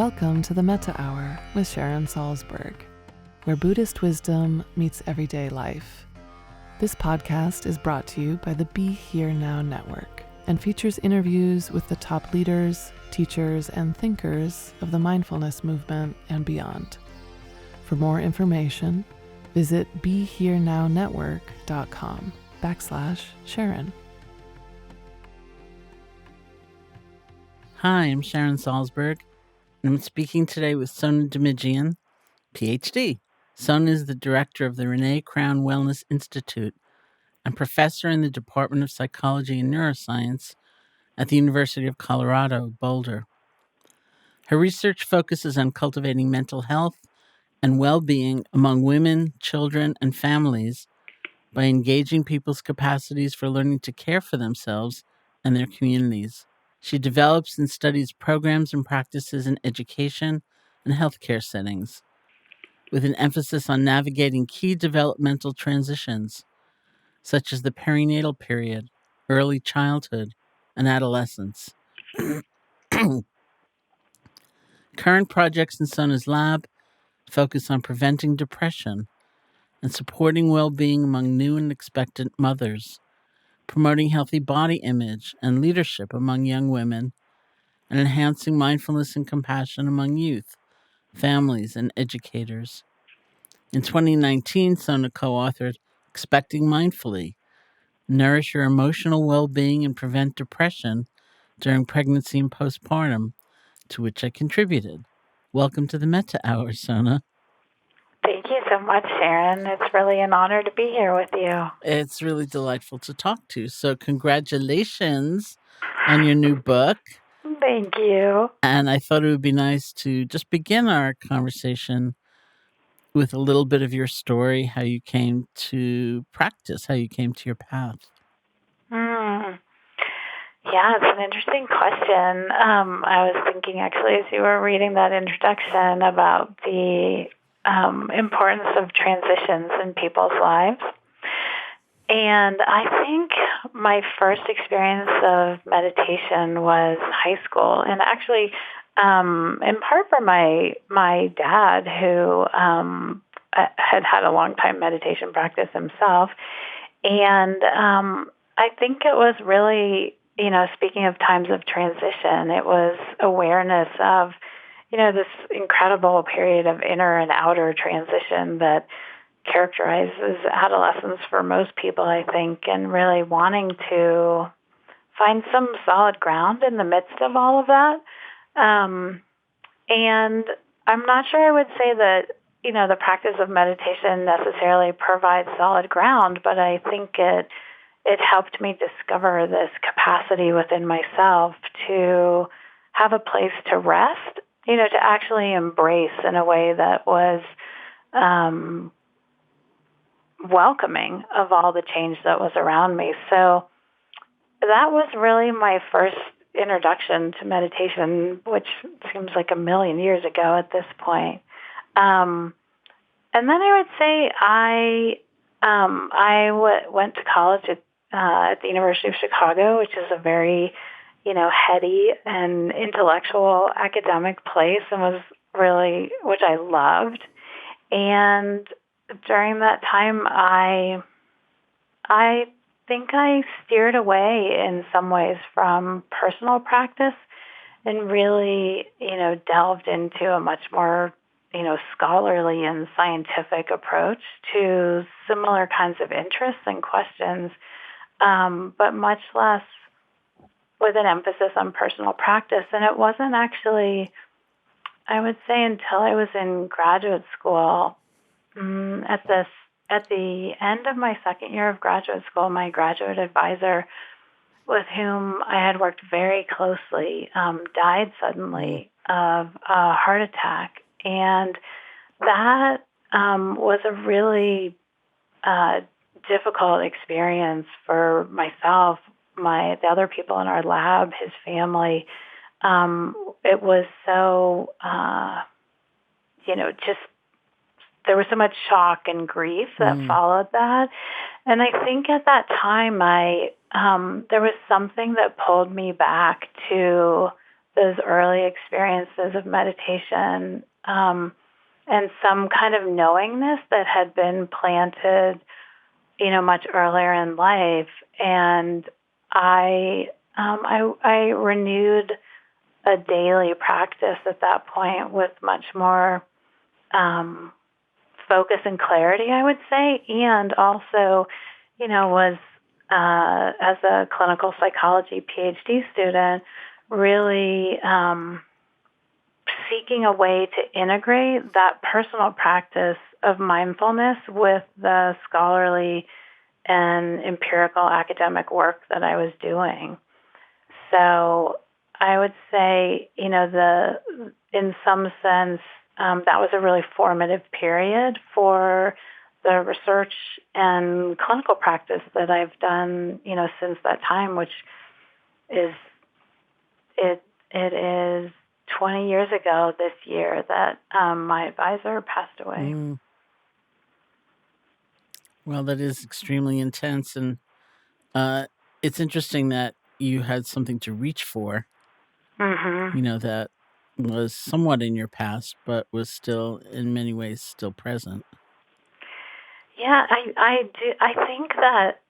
Welcome to the Metta Hour with Sharon Salzberg, where Buddhist wisdom meets everyday life. This podcast is brought to you by the Be Here Now Network and features interviews with the top leaders, teachers, and thinkers of the mindfulness movement and beyond. For more information, visit BeHereNowNetwork.com/Sharon. Hi, I'm Sharon Salzberg, and I'm speaking today with Sona Dimidjian, PhD. Sona is the director of the Renee Crown Wellness Institute and professor in the Department of Psychology and Neuroscience at the University of Colorado Boulder. Her research focuses on cultivating mental health and well-being among women, children, and families by engaging people's capacities for learning to care for themselves and their communities. She develops and studies programs and practices in education and healthcare settings, with an emphasis on navigating key developmental transitions, such as the perinatal period, early childhood, and adolescence. Current projects in Sona's lab focus on preventing depression and supporting well-being among new and expectant mothers, promoting healthy body image and leadership among young women, and enhancing mindfulness and compassion among youth, families, and educators. In 2019, Sona co-authored Expecting Mindfully, Nourish Your Emotional Well-Being and Prevent Depression During Pregnancy and Postpartum, to which I contributed. Welcome to the Metta Hour, Sona. Thank you so much, Sharon. It's really an honor to be here with you. It's really delightful to talk to. So congratulations on your new book. Thank you. And I thought it would be nice to just begin our conversation with a little bit of your story, how you came to practice, how you came to your path. Yeah, it's an interesting question. I was thinking actually as you were reading that introduction about the importance of transitions in people's lives. And I think my first experience of meditation was high school. And actually, in part for my dad, who had a long time meditation practice himself. And I think it was really, speaking of times of transition, it was awareness of, this incredible period of inner and outer transition that characterizes adolescence for most people, I think, and really wanting to find some solid ground in the midst of all of that. And I'm not sure I would say that, the practice of meditation necessarily provides solid ground, but I think it helped me discover this capacity within myself to have a place to rest, to actually embrace in a way that was welcoming of all the change that was around me. So that was really my first introduction to meditation, which seems like a million years ago at this point. And then I would say I went to college at the University of Chicago, which is a very, heady and intellectual academic place, and which I loved. And during that time, I think I steered away in some ways from personal practice and really, delved into a much more, scholarly and scientific approach to similar kinds of interests and questions, but much less with an emphasis on personal practice. And it wasn't actually, I would say, until I was in graduate school, at the end of my second year of graduate school, my graduate advisor, with whom I had worked very closely, died suddenly of a heart attack. And that was a really difficult experience for myself, the other people in our lab, his family. It was so, just there was so much shock and grief that followed that. And I think at that time, there was something that pulled me back to those early experiences of meditation, and some kind of knowingness that had been planted, much earlier in life. And I renewed a daily practice at that point with much more focus and clarity, I would say, and also, was as a clinical psychology PhD student, really seeking a way to integrate that personal practice of mindfulness with the scholarly and empirical academic work that I was doing. So I would say, in some sense, that was a really formative period for the research and clinical practice that I've done, since that time, which is it is 20 years ago this year that my advisor passed away. Well, that is extremely intense, and it's interesting that you had something to reach for, that was somewhat in your past, but was still, in many ways, still present. Yeah, I do. I think that,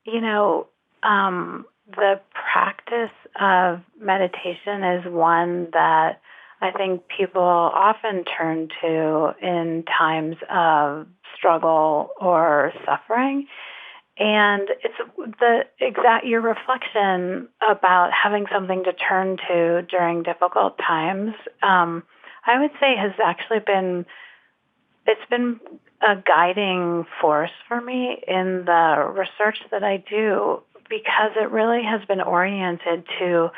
the practice of meditation is one that I think people often turn to in times of struggle or suffering. And it's your reflection about having something to turn to during difficult times, I would say has actually it's been a guiding force for me in the research that I do, because it really has been oriented to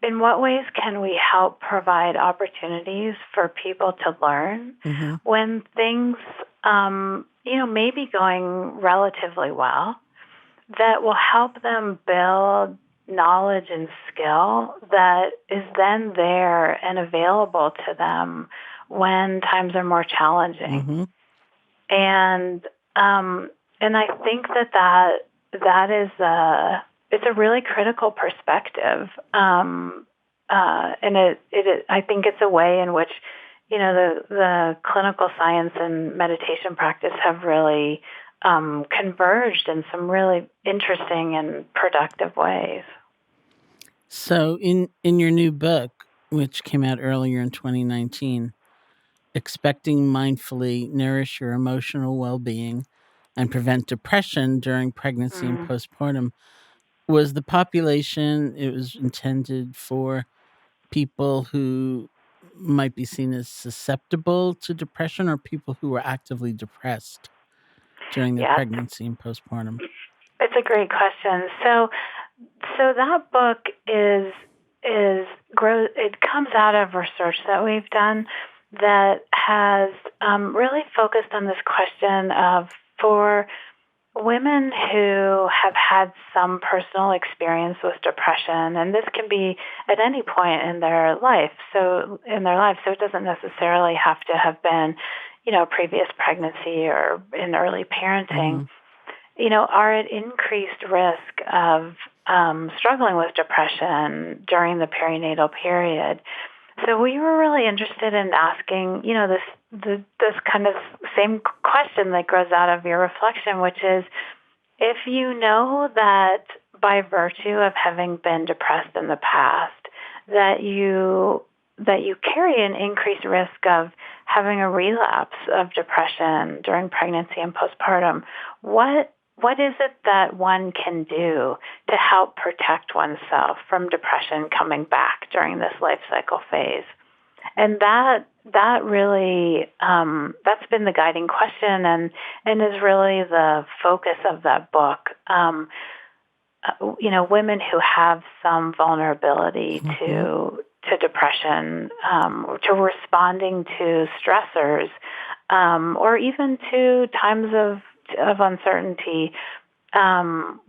in what ways can we help provide opportunities for people to learn when things, may be going relatively well, that will help them build knowledge and skill that is then there and available to them when times are more challenging. And I think that is it's a really critical perspective. And I think it's a way in which, the clinical science and meditation practice have really converged in some really interesting and productive ways. So in your new book, which came out earlier in 2019, Expecting Mindfully Nourish Your Emotional Well-Being and Prevent Depression During Pregnancy and Postpartum, was the population it was intended for people who might be seen as susceptible to depression, or people who were actively depressed during their pregnancy and postpartum? It's a great question. So that book it comes out of research that we've done that has really focused on this question of, for women who have had some personal experience with depression, and this can be at any point in their life. So it doesn't necessarily have to have been, previous pregnancy or in early parenting, are at increased risk of struggling with depression during the perinatal period. So we were really interested in asking, this kind of same question that grows out of your reflection, which is, if you know that by virtue of having been depressed in the past, that you carry an increased risk of having a relapse of depression during pregnancy and postpartum, what is it that one can do to help protect oneself from depression coming back during this life cycle phase? And that really, that's been the guiding question and is really the focus of that book. Women who have some vulnerability to depression, to responding to stressors, or even to times of uncertainty,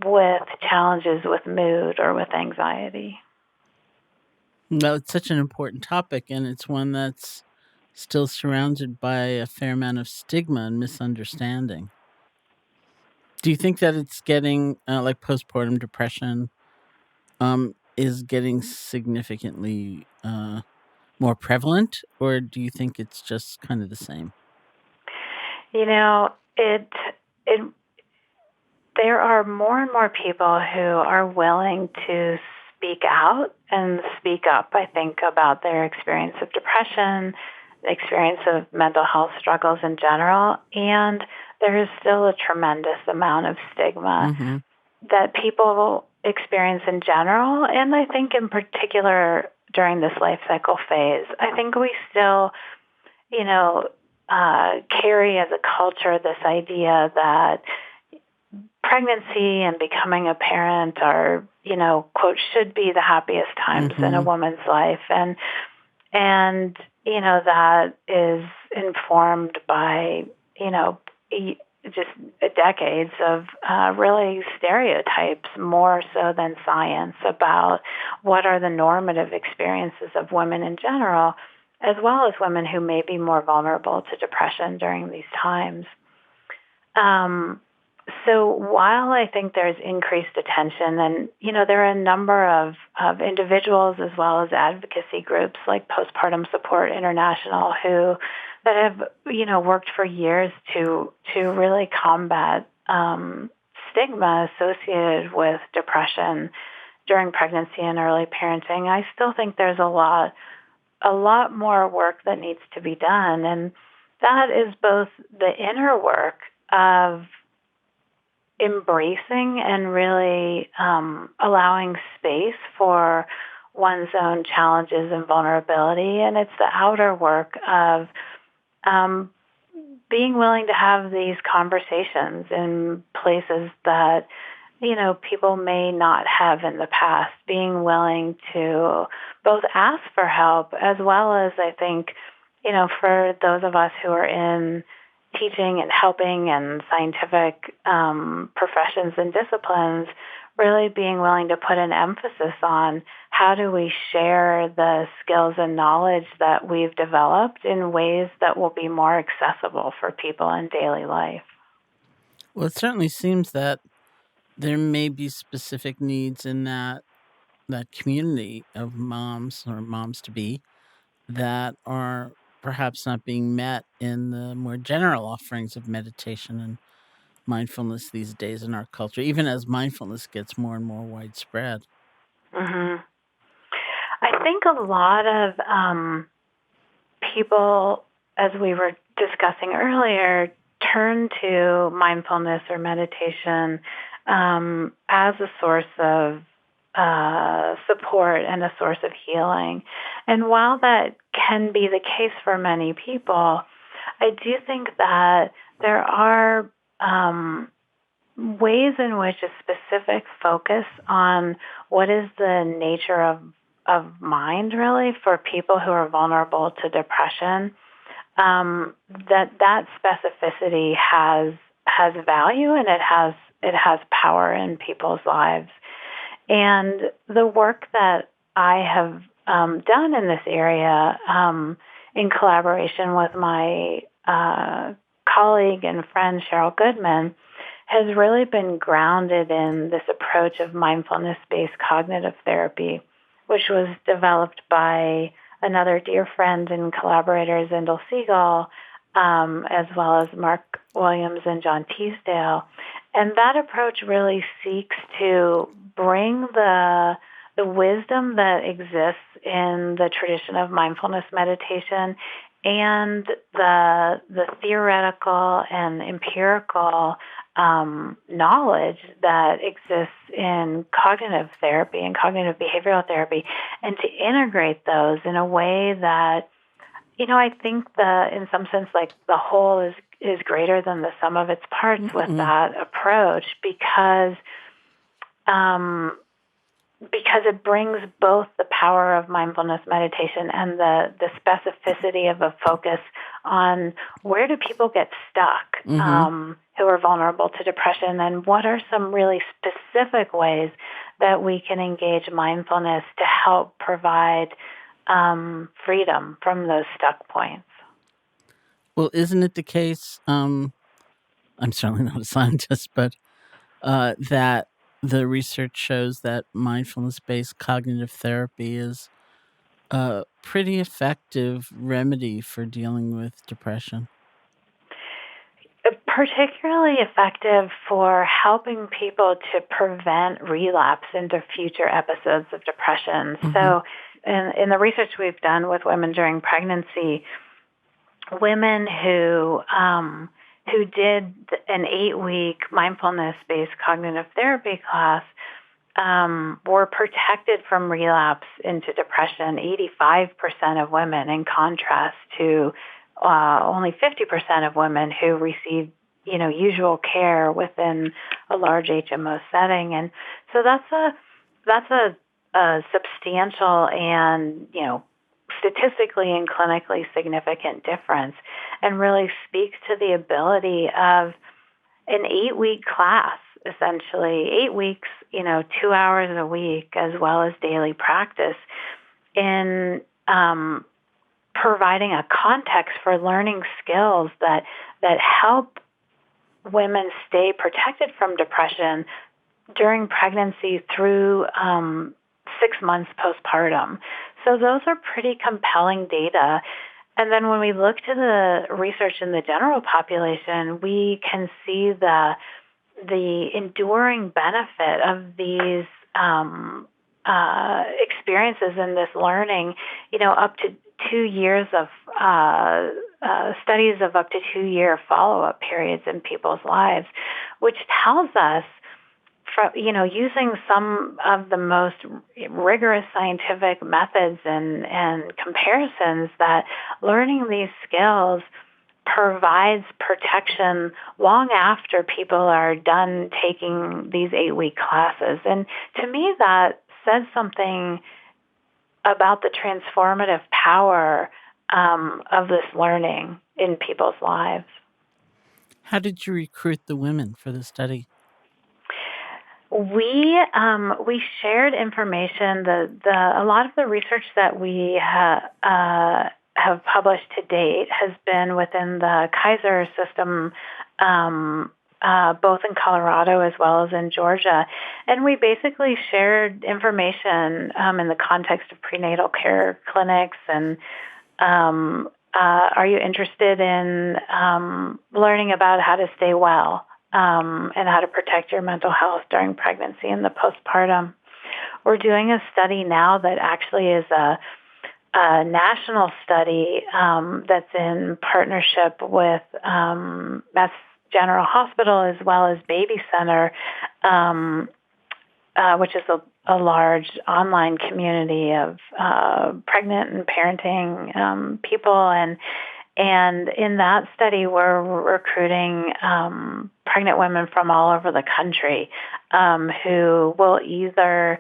with challenges with mood or with anxiety. No, it's such an important topic, and it's one that's still surrounded by a fair amount of stigma and misunderstanding. Do you think that it's getting, like postpartum depression, is getting significantly more prevalent, or do you think it's just kind of the same? There are more and more people who are willing to speak out and speak up, I think, about their experience of depression, the experience of mental health struggles in general, and there is still a tremendous amount of stigma that people experience in general, and I think in particular during this life cycle phase. I think we still, carry as a culture this idea that pregnancy and becoming a parent are, quote, should be the happiest times in a woman's life. And that is informed by, just decades of really stereotypes more so than science about what are the normative experiences of women in general, as well as women who may be more vulnerable to depression during these times. So while I think there's increased attention, and there are a number of individuals as well as advocacy groups like Postpartum Support International that have worked for years to really combat stigma associated with depression during pregnancy and early parenting. I still think there's a lot more work that needs to be done, and that is both the inner work of embracing and really allowing space for one's own challenges and vulnerability. And it's the outer work of being willing to have these conversations in places that, people may not have in the past, being willing to both ask for help as well as, I think, for those of us who are in teaching and helping and scientific professions and disciplines, really being willing to put an emphasis on how do we share the skills and knowledge that we've developed in ways that will be more accessible for people in daily life. Well, it certainly seems that there may be specific needs in that community of moms or moms-to-be that are perhaps not being met in the more general offerings of meditation and mindfulness these days in our culture, even as mindfulness gets more and more widespread. I think a lot of people, as we were discussing earlier, turn to mindfulness or meditation as a source of support and a source of healing. And while that can be the case for many people, I do think that there are ways in which a specific focus on what is the nature of mind, really, for people who are vulnerable to depression, that specificity has value, and it has power in people's lives. And the work that I have done in this area, in collaboration with my colleague and friend Cheryl Goodman, has really been grounded in this approach of mindfulness-based cognitive therapy, which was developed by another dear friend and collaborator, Zindel Siegel, as well as Mark Williams and John Teasdale. And that approach really seeks to bring the wisdom that exists in the tradition of mindfulness meditation and the theoretical and empirical knowledge that exists in cognitive therapy and cognitive behavioral therapy, and to integrate those in a way that, I think in some sense, like the whole is greater than the sum of its parts with that approach, because it brings both the power of mindfulness meditation and the specificity of a focus on where do people get stuck who are vulnerable to depression, and what are some really specific ways that we can engage mindfulness to help provide freedom from those stuck points. Well, isn't it the case, I'm certainly not a scientist, but that the research shows that mindfulness-based cognitive therapy is a pretty effective remedy for dealing with depression. Particularly effective for helping people to prevent relapse into future episodes of depression. Mm-hmm. So in the research we've done with women during pregnancy, women who did an 8-week mindfulness-based cognitive therapy class were protected from relapse into depression. 85% of women, in contrast to only 50% of women who received, usual care within a large HMO setting. And so that's a substantial and, statistically and clinically significant difference, and really speaks to the ability of an 8-week class, essentially 8 weeks, 2 hours a week, as well as daily practice in providing a context for learning skills that help women stay protected from depression during pregnancy through 6 months postpartum. So those are pretty compelling data. And then when we look to the research in the general population, we can see the enduring benefit of these experiences and this learning, up to 2 years of studies of up to 2-year follow-up periods in people's lives, which tells us, using some of the most rigorous scientific methods and comparisons, that learning these skills provides protection long after people are done taking these 8-week classes. And to me, that says something about the transformative power of this learning in people's lives. How did you recruit the women for the study? We shared information. A lot of the research that we have published to date has been within the Kaiser system, both in Colorado as well as in Georgia, and we basically shared information in the context of prenatal care clinics. And are you interested in learning about how to stay well? And how to protect your mental health during pregnancy and the postpartum. We're doing a study now that actually is a national study that's in partnership with Mass General Hospital as well as Baby Center, which is a large online community of pregnant and parenting people. And in that study, we're recruiting pregnant women from all over the country who will either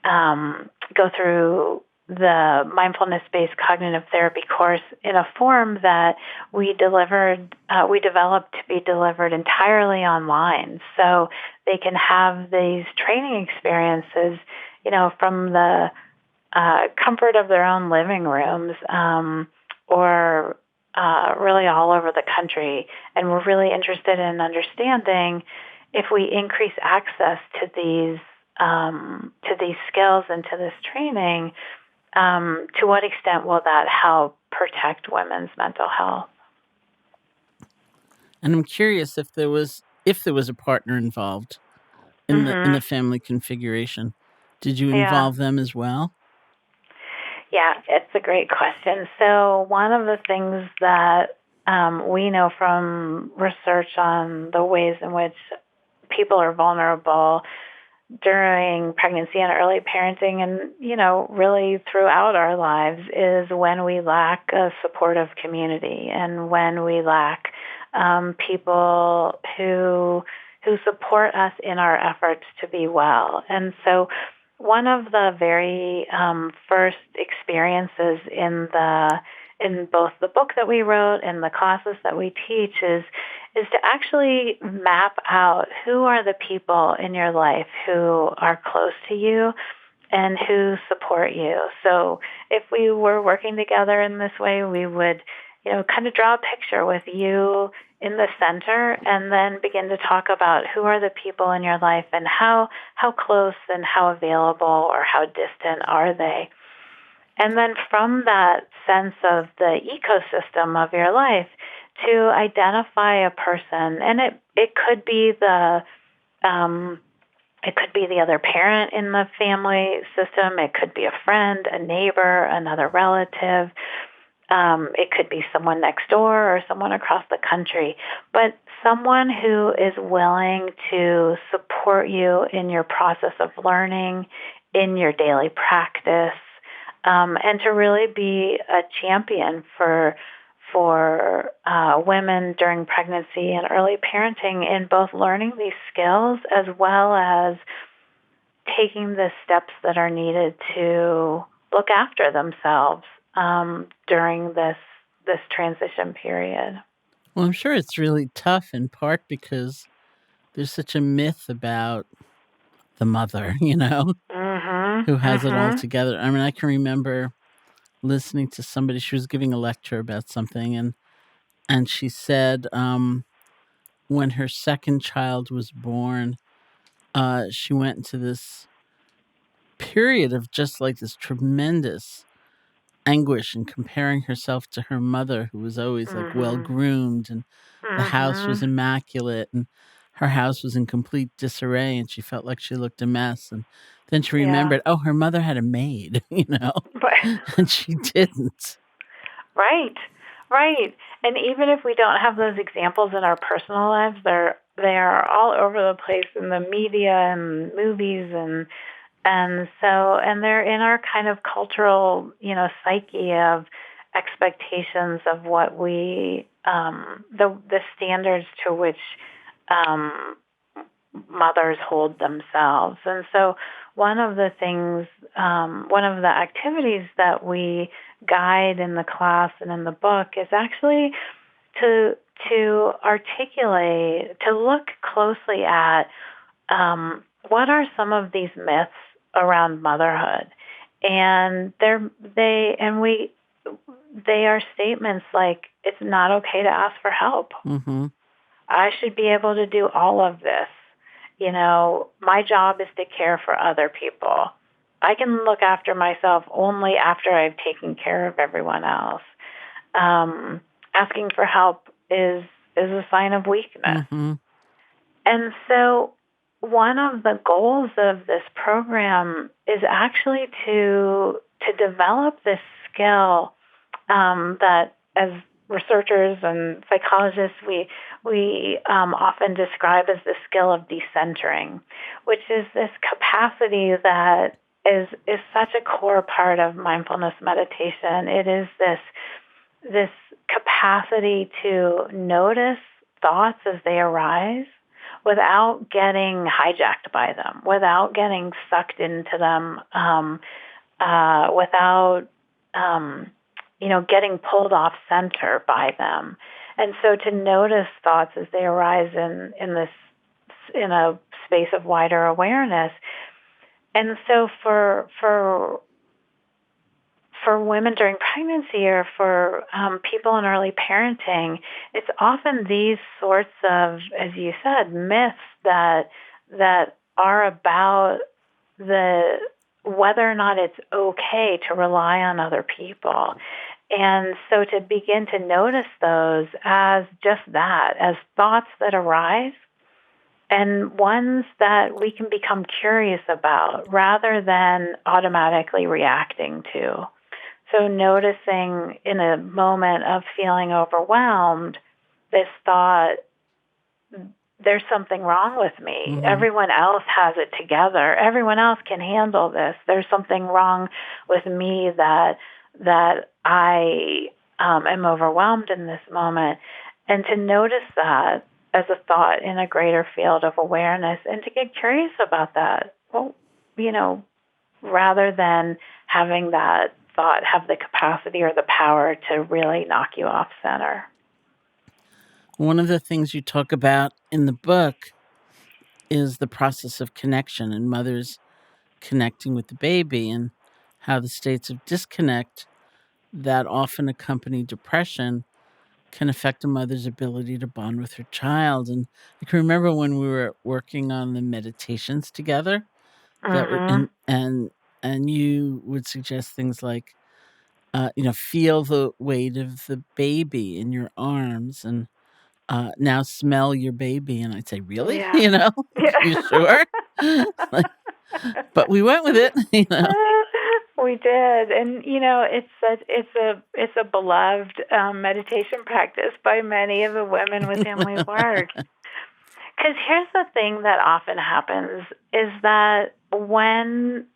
go through the mindfulness-based cognitive therapy course in a form that we developed to be delivered entirely online, so they can have these training experiences, from the comfort of their own living rooms, or really all over the country. And we're really interested in understanding, if we increase access to these skills and to this training, to what extent will that help protect women's mental health? And I'm curious if there was a partner involved in the family configuration. Did you involve them as well? Yeah, it's a great question. So one of the things that we know from research on the ways in which people are vulnerable during pregnancy and early parenting, and, really throughout our lives, is when we lack a supportive community and when we lack people who support us in our efforts to be well. And so one of the very first experiences in both the book that we wrote and the classes that we teach is to actually map out who are the people in your life who are close to you and who support you. So if we were working together in this way, we would, kind of draw a picture with you in the center, and then begin to talk about who are the people in your life and how close and how available or how distant are they. And then from that sense of the ecosystem of your life, to identify a person, and it could be the other parent in the family system. It could be a friend, a neighbor, another relative. It could be someone next door or someone across the country. But someone who is willing to support you in your process of learning, in your daily practice, and to really be a champion for women during pregnancy and early parenting in both learning these skills as well as taking the steps that are needed to look after themselves during this transition period. Well, I'm sure it's really tough in part because there's such a myth about the mother, who has it all together. I mean, I can remember listening to somebody, she was giving a lecture about something, and she said when her second child was born, she went into this period of just like this tremendous anguish and comparing herself to her mother, who was always like well groomed, and the house was immaculate, and her house was in complete disarray, and she felt like she looked a mess. And then she remembered, oh, her mother had a maid, and she didn't. Right. And even if we don't have those examples in our personal lives, they are all over the place in the media and movies, and they're in our kind of cultural, psyche of expectations of what we the standards to which mothers hold themselves. And so one of the activities that we guide in the class and in the book is actually to articulate, to look closely at what are some of these myths around motherhood. And they are statements like, it's not okay to ask for help. Mm-hmm. I should be able to do all of this. My job is to care for other people. I can look after myself only after I've taken care of everyone else. Asking for help is a sign of weakness. Mm-hmm. And so one of the goals of this program is actually to develop this skill that, as researchers and psychologists, we often describe as the skill of decentering, which is this capacity that is such a core part of mindfulness meditation. It is this capacity to notice thoughts as they arise without getting hijacked by them, without getting sucked into them, without getting pulled off center by them. And so to notice thoughts as they arise in a space of wider awareness. And so for women during pregnancy, or for people in early parenting, it's often these sorts of, as you said, myths that are about whether or not it's okay to rely on other people. And so to begin to notice those as just that, as thoughts that arise, and ones that we can become curious about rather than automatically reacting to. So noticing in a moment of feeling overwhelmed, this thought, there's something wrong with me. Mm-hmm. Everyone else has it together. Everyone else can handle this. There's something wrong with me that I am overwhelmed in this moment. And to notice that as a thought in a greater field of awareness, and to get curious about that. Well, rather than having that thought have the capacity or the power to really knock you off center. One of the things you talk about in the book is the process of connection and mothers connecting with the baby, and how the states of disconnect that often accompany depression can affect a mother's ability to bond with her child. And I can remember when we were working on the meditations together, that would Mm-hmm. and you would suggest things like, feel the weight of the baby in your arms, and now smell your baby. And I'd say, really? Yeah. You sure? Like, but we went with it. We did, and it's a beloved meditation practice by many of the women with whom we work. Because here's the thing that often happens is that when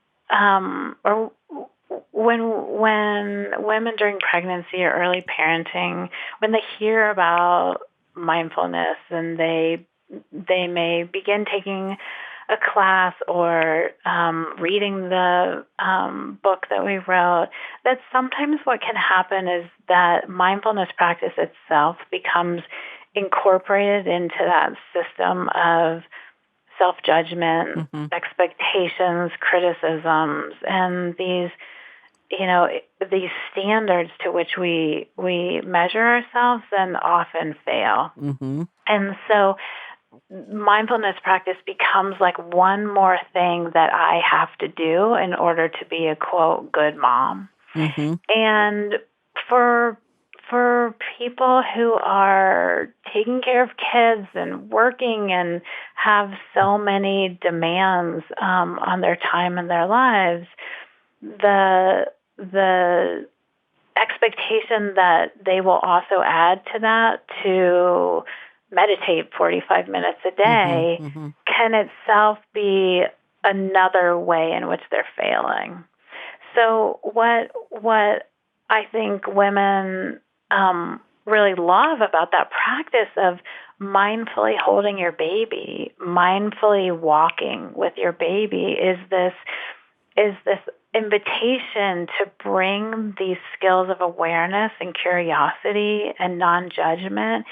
women during pregnancy or early parenting, when they hear about mindfulness and they may begin taking a class or reading the book that we wrote, that sometimes what can happen is that mindfulness practice itself becomes incorporated into that system of self-judgment, Mm-hmm. expectations, criticisms, and these standards to which we measure ourselves and often fail. Mm-hmm. And so mindfulness practice becomes like one more thing that I have to do in order to be a, quote, good mom. Mm-hmm. And for people who are taking care of kids and working and have so many demands on their time and their lives, the expectation that they will also add to that to meditate 45 minutes a day Mm-hmm. can itself be another way in which they're failing. So what I think women really love about that practice of mindfully holding your baby, mindfully walking with your baby is this invitation to bring these skills of awareness and curiosity and non-judgment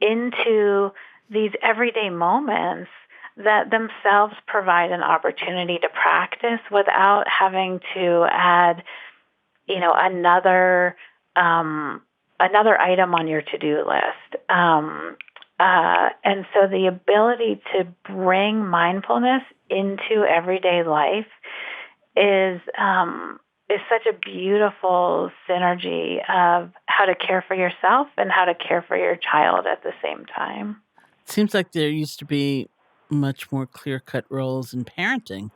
into these everyday moments that themselves provide an opportunity to practice without having to add, another item on your to-do list. And so the ability to bring mindfulness into everyday life is such a beautiful synergy of how to care for yourself and how to care for your child at the same time. It seems like there used to be much more clear-cut roles in parenting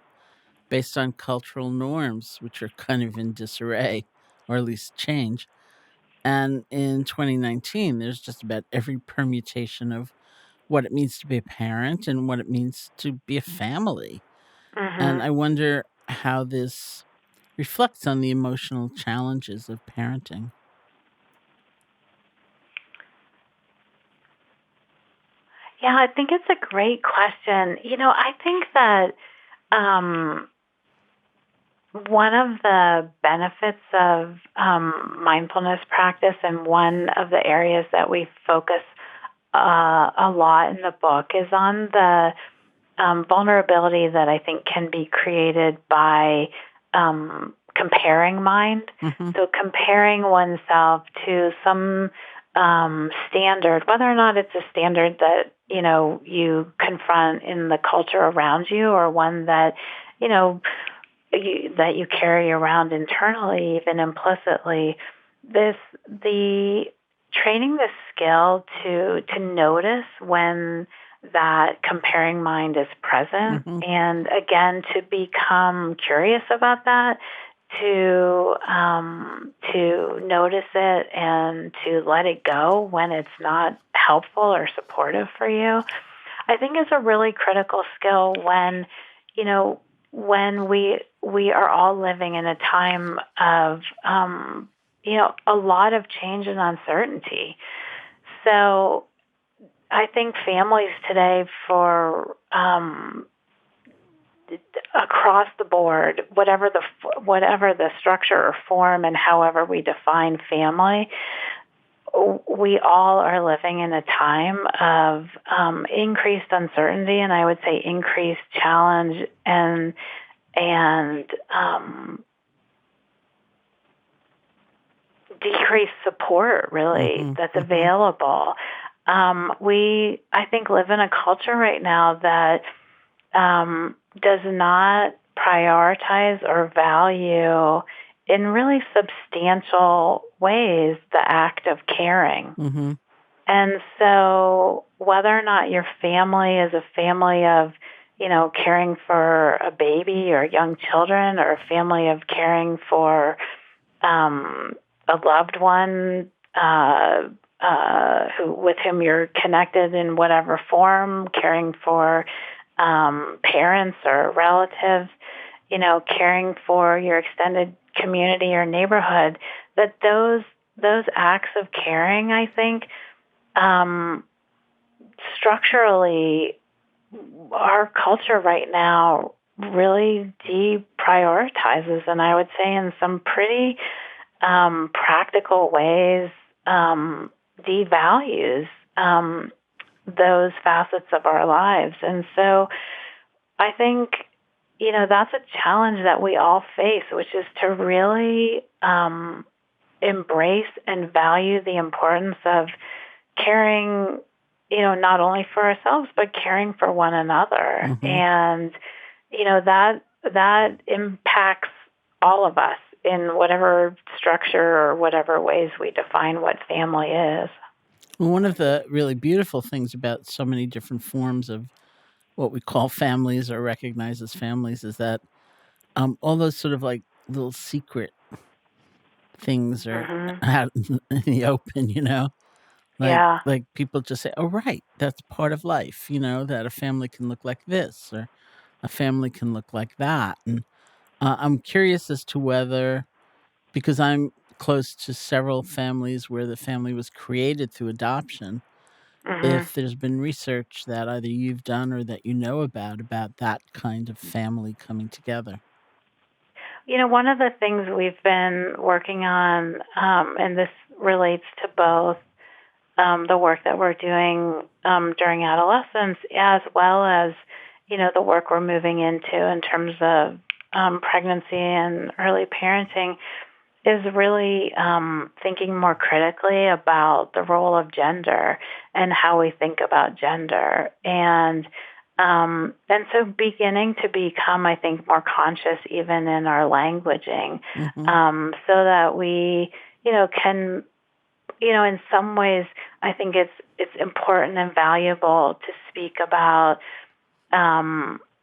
based on cultural norms, which are kind of in disarray, or at least change. And in 2019, there's just about every permutation of what it means to be a parent and what it means to be a family. And Mm-hmm. I wonder how this reflects on the emotional challenges of parenting. Yeah, I think it's a great question. I think that one of the benefits of mindfulness practice, and one of the areas that we focus a lot in the book, is on the vulnerability that I think can be created by comparing mind. Mm-hmm. So comparing oneself to some standard, whether or not it's a standard that you confront in the culture around you, or one that that you carry around internally, even implicitly. The training the skill to notice when that comparing mind is present, Mm-hmm. and again to become curious about that, to notice it and to let it go when it's not helpful or supportive for you, I think is a really critical skill when we are all living in a time of a lot of change and uncertainty. So I think families today, for across the board, whatever the structure or form and however we define family, we all are living in a time of increased uncertainty, and I would say increased challenge and decreased support, really, that's available. We, I think, live in a culture right now that does not prioritize or value in really substantial ways the act of caring. Mm-hmm. And so whether or not your family is a family of, caring for a baby or young children, or a family of caring for a loved one with whom you're connected in whatever form, caring for parents or relatives, caring for your extended community or neighborhood, that those acts of caring, I think, structurally, our culture right now really deprioritizes, and I would say in some pretty practical ways, devalues those facets of our lives. And so I think, that's a challenge that we all face, which is to really embrace and value the importance of caring, not only for ourselves, but caring for one another. Mm-hmm. And, that impacts all of us in whatever structure or whatever ways we define what family is. Well, one of the really beautiful things about so many different forms of what we call families or recognize as families is that all those sort of like little secret things are out in the open, Like people just say, oh, right, that's part of life, that a family can look like this or a family can look like that. And I'm curious as to whether, because I'm close to several families where the family was created through adoption, if there's been research that either you've done or that you know about that kind of family coming together. One of the things we've been working on, and this relates to both the work that we're doing during adolescence, as well as, the work we're moving into in terms of pregnancy and early parenting, is really thinking more critically about the role of gender and how we think about gender. And so beginning to become, I think, more conscious even in our languaging, so that we, can, in some ways, I think it's important and valuable to speak about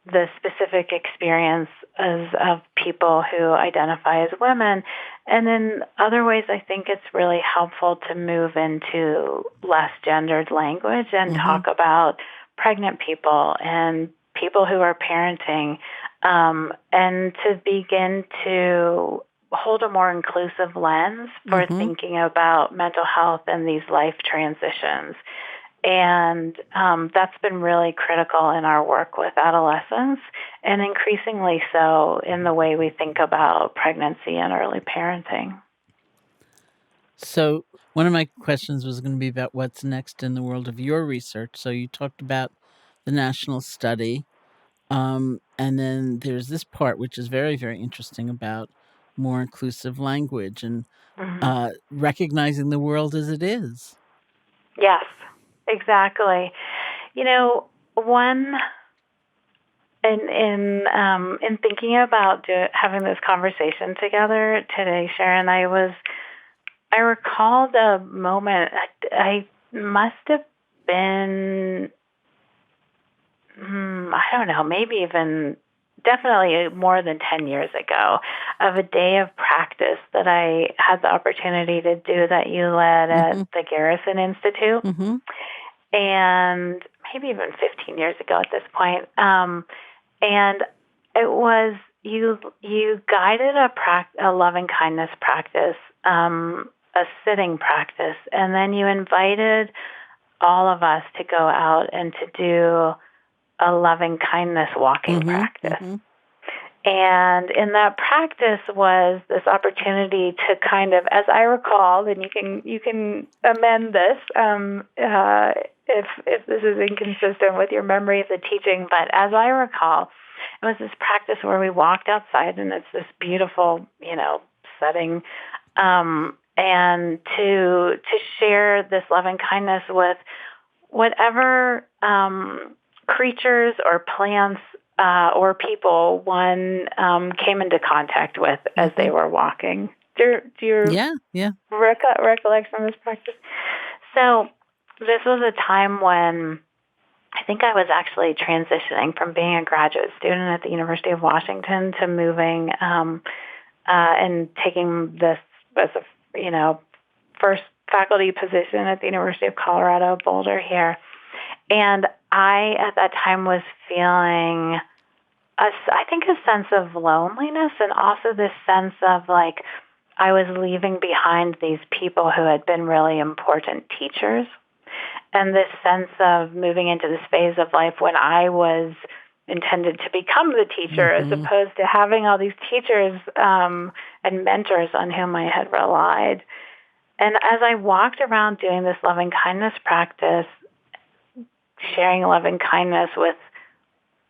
the specific experiences of people who identify as women. And in other ways, I think it's really helpful to move into less gendered language and talk about pregnant people and people who are parenting, and to begin to hold a more inclusive lens for thinking about mental health and these life transitions. And that's been really critical in our work with adolescents, and increasingly so in the way we think about pregnancy and early parenting. So one of my questions was going to be about what's next in the world of your research. So you talked about the national study, and then there's this part which is very, very interesting about more inclusive language and recognizing the world as it is. Yes, exactly. One in thinking about having this conversation together today, Sharon, I recalled a moment. I must have been, I don't know, maybe even definitely more than 10 years ago, of a day of practice that I had the opportunity to do that you led at the Garrison Institute. And maybe even 15 years ago at this point. And it was, you guided a loving kindness practice, a sitting practice, and then you invited all of us to go out and to do a loving kindness walking practice. And in that practice was this opportunity to kind of, as I recall, and you can amend this if this is inconsistent with your memory of the teaching, but as I recall, it was this practice where we walked outside, and it's this beautiful, setting, and to share this loving kindness with whatever creatures or plants or people one came into contact with as they were walking. Do you recollect from this practice? So this was a time when I think I was actually transitioning from being a graduate student at the University of Washington to moving and taking this as a first faculty position at the University of Colorado Boulder here. And I, at that time, was feeling, I think, a sense of loneliness, and also this sense of like I was leaving behind these people who had been really important teachers. And this sense of moving into this phase of life when I was intended to become the teacher, as opposed to having all these teachers and mentors on whom I had relied. And as I walked around doing this loving kindness practice, sharing loving kindness with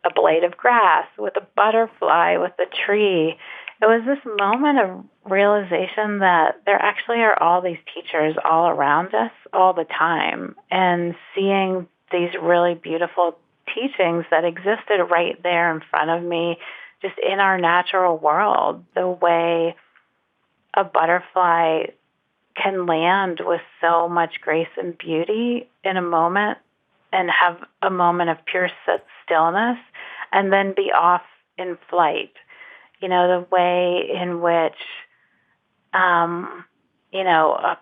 a blade of grass, with a butterfly, with a tree, it was this moment of realization that there actually are all these teachers all around us all the time, and seeing these really beautiful teachings that existed right there in front of me, just in our natural world, the way a butterfly can land with so much grace and beauty in a moment and have a moment of pure stillness and then be off in flight. The way in which, a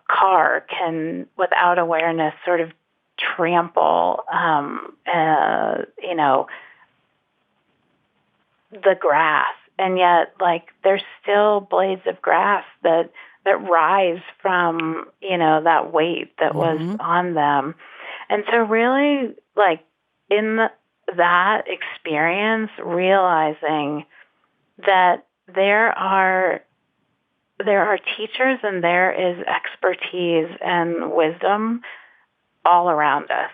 car can, without awareness, sort of trample, the grass. And yet, there's still blades of grass that rise from, that weight that was on them. And so really, in that experience, realizing that there are teachers and there is expertise and wisdom all around us.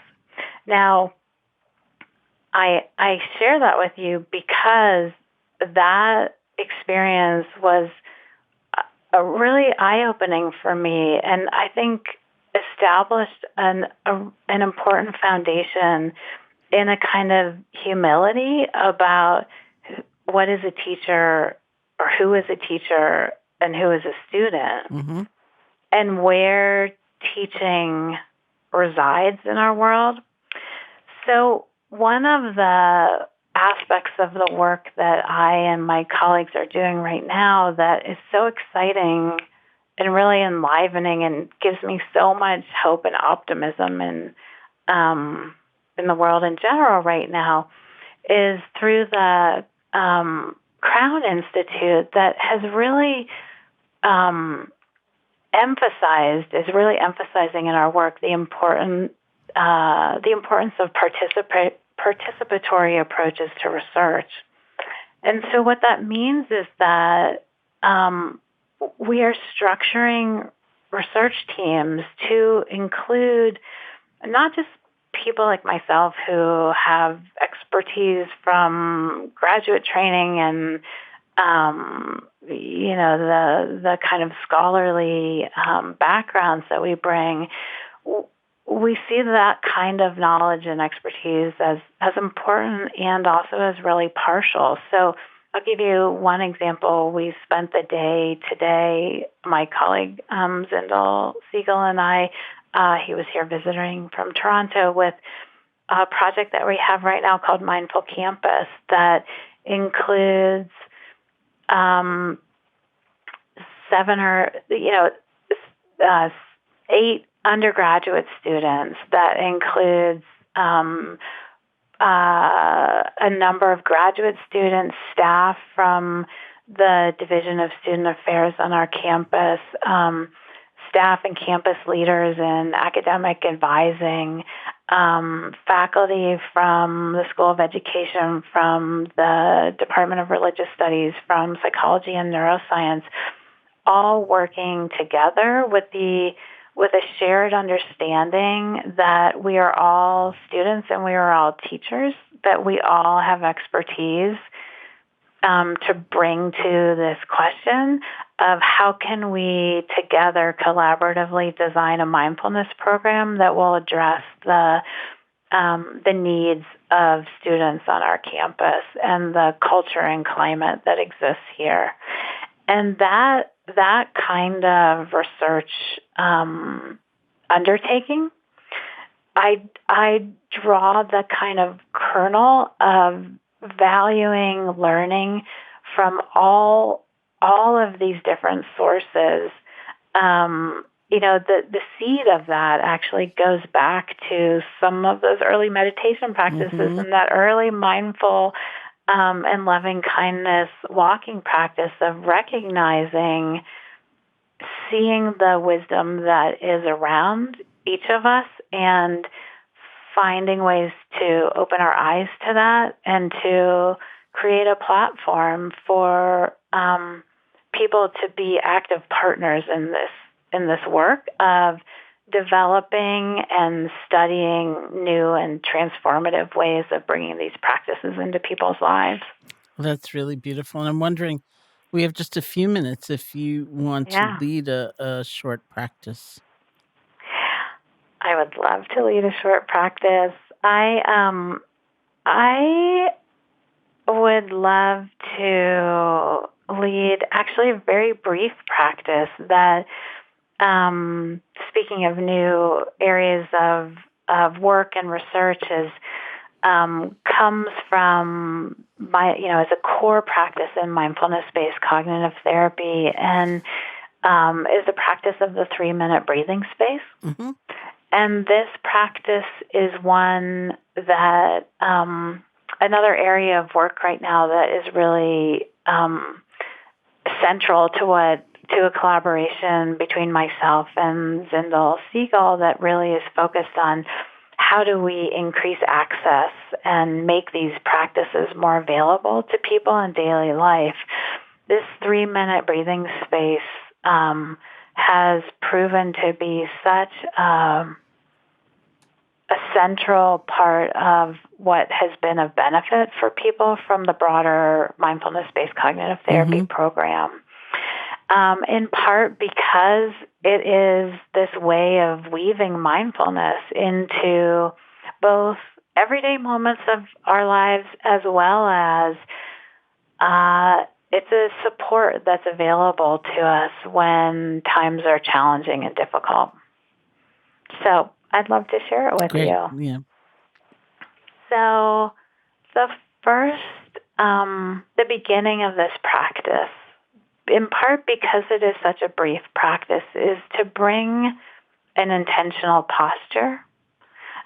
Now, I share that with you because that experience was a really eye-opening for me, and I think established an important foundation in a kind of humility about what is a teacher, or who is a teacher, and who is a student, and where teaching resides in our world. So one of the aspects of the work that I and my colleagues are doing right now that is so exciting and really enlivening and gives me so much hope and optimism in the world in general right now is through the Crown Institute that has really emphasizing in our work the importance of participatory approaches to research. And so what that means is that we are structuring research teams to include not just people like myself who have expertise from graduate training and the kind of scholarly backgrounds that we bring. We see that kind of knowledge and expertise as important and also as really partial. So I'll give you one example. We spent the day today, my colleague Zindel Siegel and I, he was here visiting from Toronto, with a project that we have right now called Mindful Campus that includes 8 undergraduate students, that includes a number of graduate students, staff from the Division of Student Affairs on our campus, staff and campus leaders in academic advising, faculty from the School of Education, from the Department of Religious Studies, from Psychology and Neuroscience, all working together with a shared understanding that we are all students and we are all teachers, that we all have expertise to bring to this question of how can we together collaboratively design a mindfulness program that will address the needs of students on our campus and the culture and climate that exists here. And that kind of research undertaking, I draw the kind of kernel of valuing learning from all of these different sources. The seed of that actually goes back to some of those early meditation practices and that early mindful and loving kindness walking practice of recognizing, seeing the wisdom that is around each of us and finding ways to open our eyes to that and to create a platform for people to be active partners in this work of developing and studying new and transformative ways of bringing these practices into people's lives. Well, that's really beautiful. And I'm wondering, we have just a few minutes if you want to lead a short practice. I would love to lead a short practice. I would love to lead actually a very brief practice that, speaking of new areas of work and research, comes from as a core practice in mindfulness-based cognitive therapy, and is the practice of the 3-minute breathing space. Mm-hmm. And this practice is one that another area of work right now that is really central to a collaboration between myself and Zindel Siegel that really is focused on how do we increase access and make these practices more available to people in daily life. This 3-minute breathing space has proven to be such a central part of what has been of benefit for people from the broader mindfulness-based cognitive therapy program. In part because it is this way of weaving mindfulness into both everyday moments of our lives as well as it's a support that's available to us when times are challenging and difficult. So I'd love to share it with you. Yeah. So the first, the beginning of this practice, in part because it is such a brief practice, is to bring an intentional posture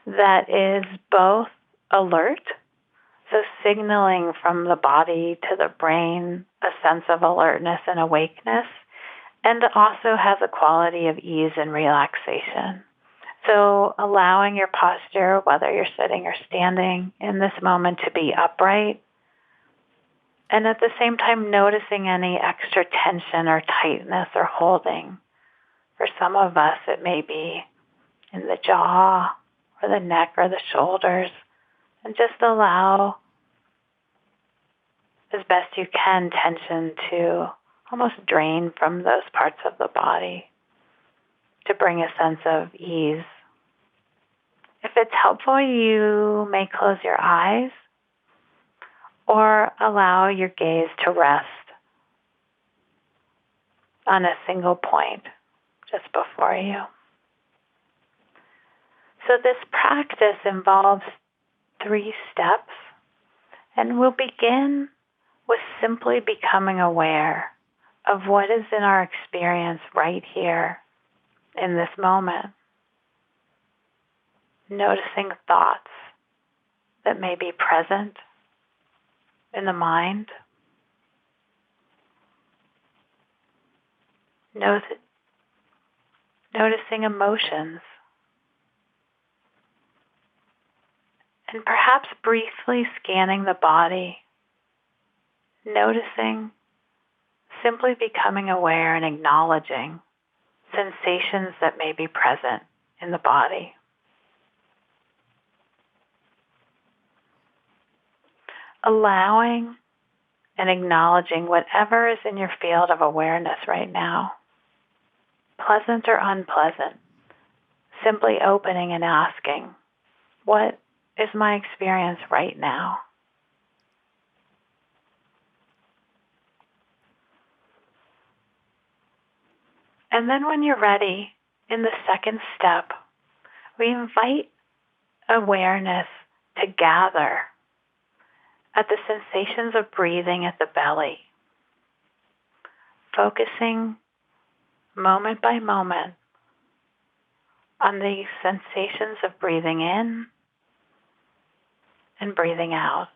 that is both alert, so signaling from the body to the brain a sense of alertness and awakeness, and also has a quality of ease and relaxation. So allowing your posture, whether you're sitting or standing in this moment, to be upright, and at the same time noticing any extra tension or tightness or holding. For some of us, it may be in the jaw or the neck or the shoulders, and just allow, as best you can, tension to almost drain from those parts of the body to bring a sense of ease. If it's helpful, you may close your eyes or allow your gaze to rest on a single point just before you. So this practice involves 3 steps, and we'll begin with simply becoming aware of what is in our experience right here in this moment. Noticing thoughts that may be present in the mind. Noticing emotions. And perhaps briefly scanning the body. Noticing, simply becoming aware and acknowledging sensations that may be present in the body. Allowing and acknowledging whatever is in your field of awareness right now, pleasant or unpleasant, simply opening and asking, what is my experience right now? And then when you're ready, in the second step, we invite awareness to gather at the sensations of breathing at the belly, focusing moment by moment on the sensations of breathing in and breathing out.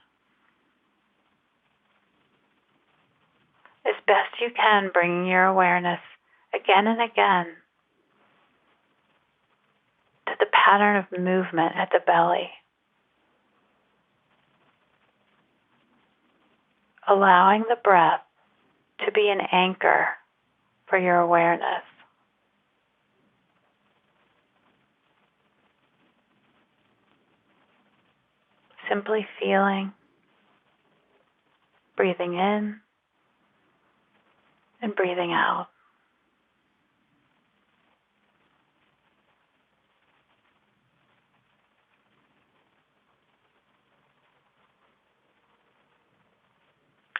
As best you can, bringing your awareness again and again to the pattern of movement at the belly, allowing the breath to be an anchor for your awareness. Simply feeling, breathing in and breathing out.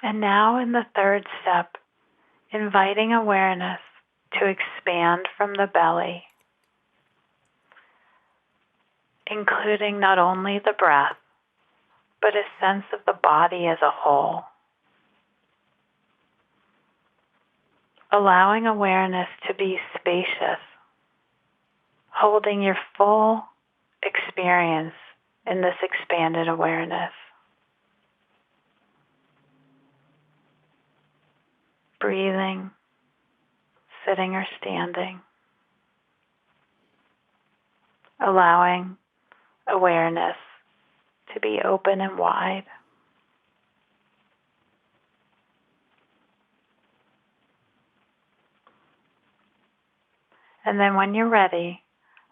And now in the third step, inviting awareness to expand from the belly, including not only the breath, but a sense of the body as a whole. Allowing awareness to be spacious, holding your full experience in this expanded awareness. Breathing, sitting or standing, allowing awareness to be open and wide. And then when you're ready,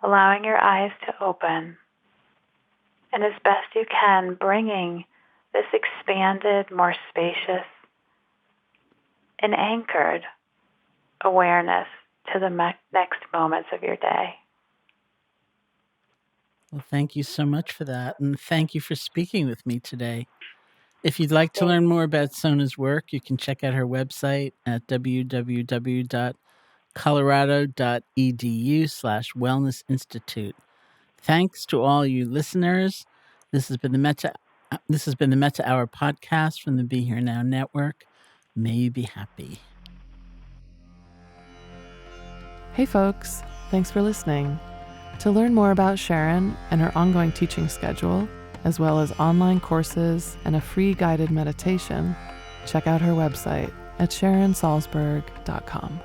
allowing your eyes to open, and as best you can, bringing this expanded, more spacious, and anchored awareness to the next moments of your day. Well, thank you so much for that, and thank you for speaking with me today. If you'd like to learn more about Sona's work, you can check out her website at www.colorado.edu/wellness-institute. Thanks to all you listeners. This has been the Metta Hour Podcast from the Be Here Now Network. May you be happy. Hey folks, thanks for listening. To learn more about Sharon and her ongoing teaching schedule, as well as online courses and a free guided meditation, check out her website at sharonsalzberg.com.